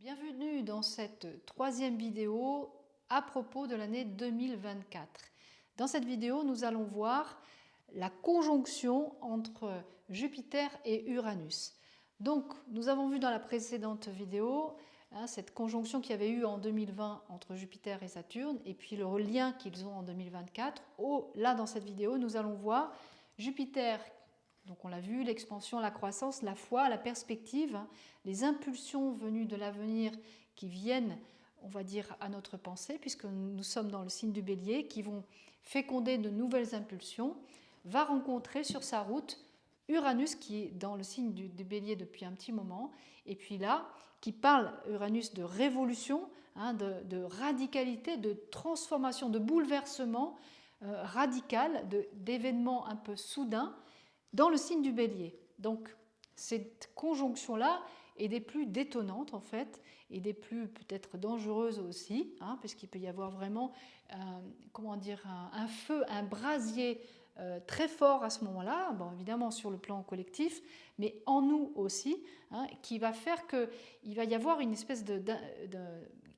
Bienvenue dans cette troisième vidéo à propos de l'année 2024. Dans cette vidéo, nous allons voir la conjonction entre Jupiter et Uranus. Donc, nous avons vu dans la précédente vidéo cette conjonction qu'il y avait eu en 2020 entre Jupiter et Saturne et puis le lien qu'ils ont en 2024. Là, dans cette vidéo, nous allons voir Jupiter. Donc on l'a vu, l'expansion, la croissance, la foi, la perspective, les impulsions venues de l'avenir qui viennent, on va dire, à notre pensée, puisque nous sommes dans le signe du Bélier, qui vont féconder de nouvelles impulsions, va rencontrer sur sa route Uranus, qui est dans le signe du Bélier depuis un petit moment, et puis là, qui parle, Uranus, de révolution, de radicalité, de transformation, de bouleversement radical, d'événements un peu soudains, dans le signe du Bélier. Donc cette conjonction-là est des plus détonnantes en fait, et des plus peut-être dangereuses aussi, parce qu'il peut y avoir vraiment un feu, un brasier très fort à ce moment-là, bon, évidemment sur le plan collectif, mais en nous aussi, qui va faire qu'il va y avoir une espèce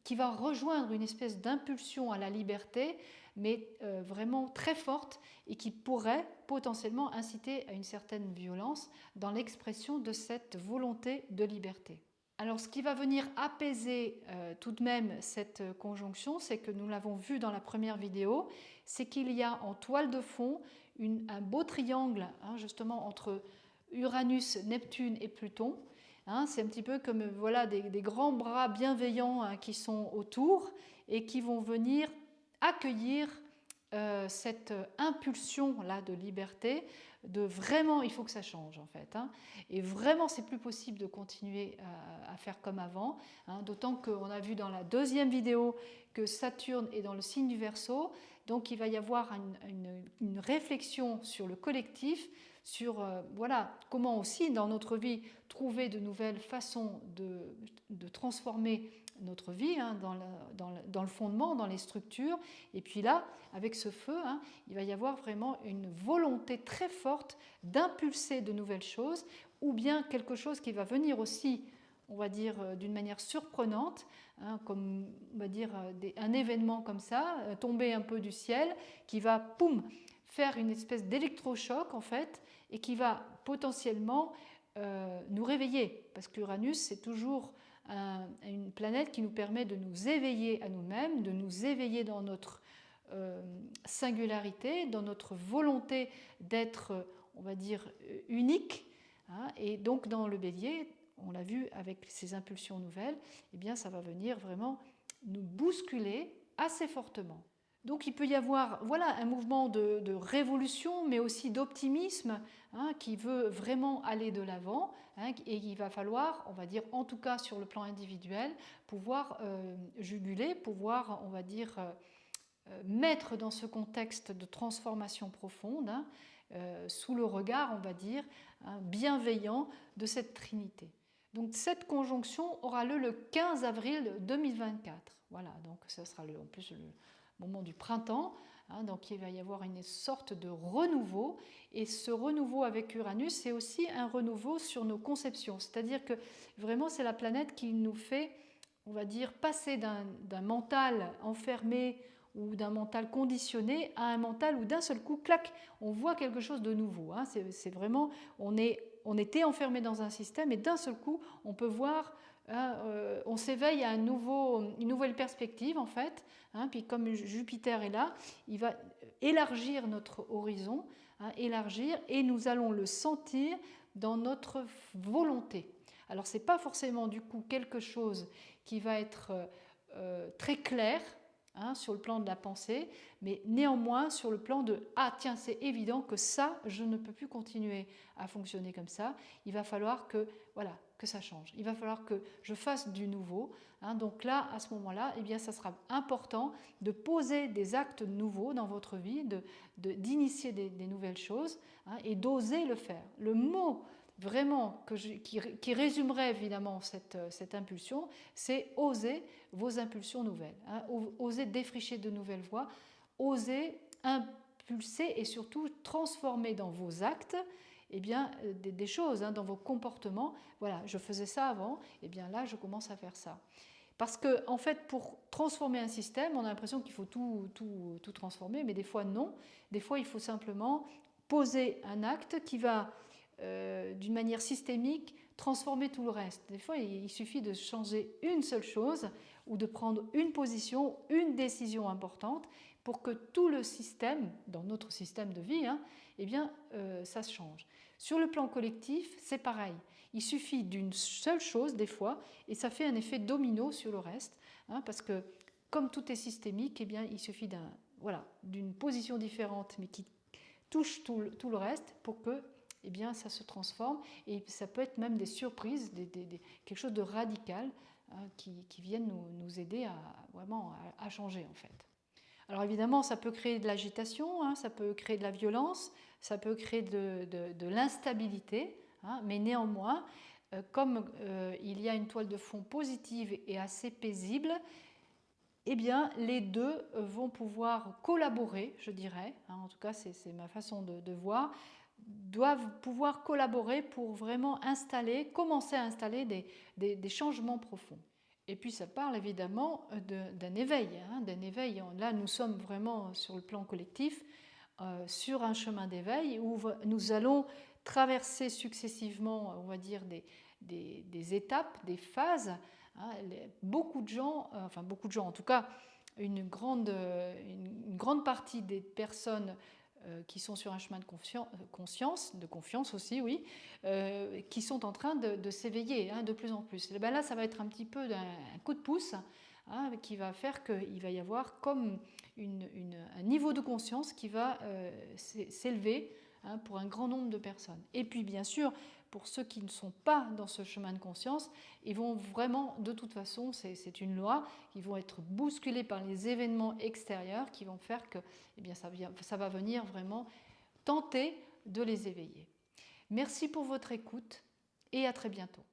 qui va rejoindre une espèce d'impulsion à la liberté, mais vraiment très forte et qui pourrait potentiellement inciter à une certaine violence dans l'expression de cette volonté de liberté. Alors ce qui va venir apaiser tout de même cette conjonction, c'est que nous l'avons vu dans la première vidéo, c'est qu'il y a en toile de fond un beau triangle justement entre Uranus, Neptune et Pluton. C'est un petit peu comme voilà, des grands bras bienveillants qui sont autour et qui vont venir accueillir cette impulsion-là de liberté, de vraiment, il faut que ça change en fait. Et vraiment, c'est plus possible de continuer à faire comme avant, d'autant qu'on a vu dans la deuxième vidéo que Saturne est dans le signe du Verseau, donc il va y avoir une réflexion sur le collectif, sur voilà, comment aussi dans notre vie trouver de nouvelles façons de transformer notre vie dans le fondement, dans les structures. Et puis là, avec ce feu, il va y avoir vraiment une volonté très forte d'impulser de nouvelles choses, ou bien quelque chose qui va venir aussi, on va dire, d'une manière surprenante, comme on va dire un événement comme ça, tomber un peu du ciel, qui va, poum, faire une espèce d'électrochoc en fait, et qui va potentiellement nous réveiller, parce qu'Uranus, c'est toujours une planète qui nous permet de nous éveiller à nous-mêmes, de nous éveiller dans notre singularité, dans notre volonté d'être, on va dire, unique. Et donc dans le Bélier, on l'a vu avec ces impulsions nouvelles, eh bien ça va venir vraiment nous bousculer assez fortement. Donc il peut y avoir voilà, un mouvement de révolution, mais aussi d'optimisme qui veut vraiment aller de l'avant, et il va falloir, on va dire, en tout cas sur le plan individuel, pouvoir juguler, pouvoir, on va dire, mettre dans ce contexte de transformation profonde, sous le regard, on va dire, bienveillant de cette Trinité. Donc cette conjonction aura lieu le 15 avril 2024. Voilà, donc ça sera en plus le moment du printemps, donc il va y avoir une sorte de renouveau, et ce renouveau avec Uranus, c'est aussi un renouveau sur nos conceptions, c'est-à-dire que vraiment c'est la planète qui nous fait, on va dire, passer d'un mental enfermé ou d'un mental conditionné à un mental où d'un seul coup, clac, on voit quelque chose de nouveau. C'est vraiment, on était enfermé dans un système et d'un seul coup, on peut voir, on s'éveille à une nouvelle perspective en fait. Puis comme Jupiter est là, il va élargir notre horizon, élargir, et nous allons le sentir dans notre volonté. Alors ce n'est pas forcément du coup quelque chose qui va être très clair, sur le plan de la pensée, mais néanmoins sur le plan de « Ah tiens, c'est évident que ça, je ne peux plus continuer à fonctionner comme ça, il va falloir que, voilà, que ça change, il va falloir que je fasse du nouveau. » Donc là, à ce moment-là, eh bien, ça sera important de poser des actes nouveaux dans votre vie, d'initier des nouvelles choses, et d'oser le faire. Le mot vraiment qui résumerait évidemment cette impulsion, c'est oser vos impulsions nouvelles, oser défricher de nouvelles voies, oser impulser et surtout transformer dans vos actes eh bien, des choses dans vos comportements. Voilà, je faisais ça avant, et bien là, je commence à faire ça. Parce que, en fait, pour transformer un système, on a l'impression qu'il faut tout transformer, mais des fois non. Des fois, il faut simplement poser un acte qui va, d'une manière systémique, transformer tout le reste. Des fois, il suffit de changer une seule chose ou de prendre une position, une décision importante pour que tout le système, dans notre système de vie, eh bien, ça se change. Sur le plan collectif, c'est pareil. Il suffit d'une seule chose des fois et ça fait un effet domino sur le reste, parce que comme tout est systémique, eh bien, il suffit d'une position différente mais qui touche tout le reste pour que eh bien, ça se transforme et ça peut être même des surprises, quelque chose de radical qui viennent nous aider vraiment à changer en fait. Alors évidemment, ça peut créer de l'agitation, ça peut créer de la violence, ça peut créer de l'instabilité, mais néanmoins, comme il y a une toile de fond positive et assez paisible, eh bien, les deux vont pouvoir collaborer, je dirais, en tout cas c'est ma façon de voir, doivent pouvoir collaborer pour vraiment commencer à installer des changements profonds. Et puis ça parle évidemment d'un éveil, Là, nous sommes vraiment sur le plan collectif, sur un chemin d'éveil où nous allons traverser successivement, on va dire, des étapes, des phases. Beaucoup de gens, en tout cas, une grande partie des personnes qui sont sur un chemin de conscience, de confiance aussi, oui, qui sont en train de s'éveiller de plus en plus. Et bien là, ça va être un petit peu un coup de pouce qui va faire qu'il va y avoir comme un niveau de conscience qui va s'élever pour un grand nombre de personnes. Et puis, bien sûr, pour ceux qui ne sont pas dans ce chemin de conscience, ils vont vraiment, de toute façon, c'est une loi, ils vont être bousculés par les événements extérieurs qui vont faire que eh bien, ça va venir vraiment tenter de les éveiller. Merci pour votre écoute et à très bientôt.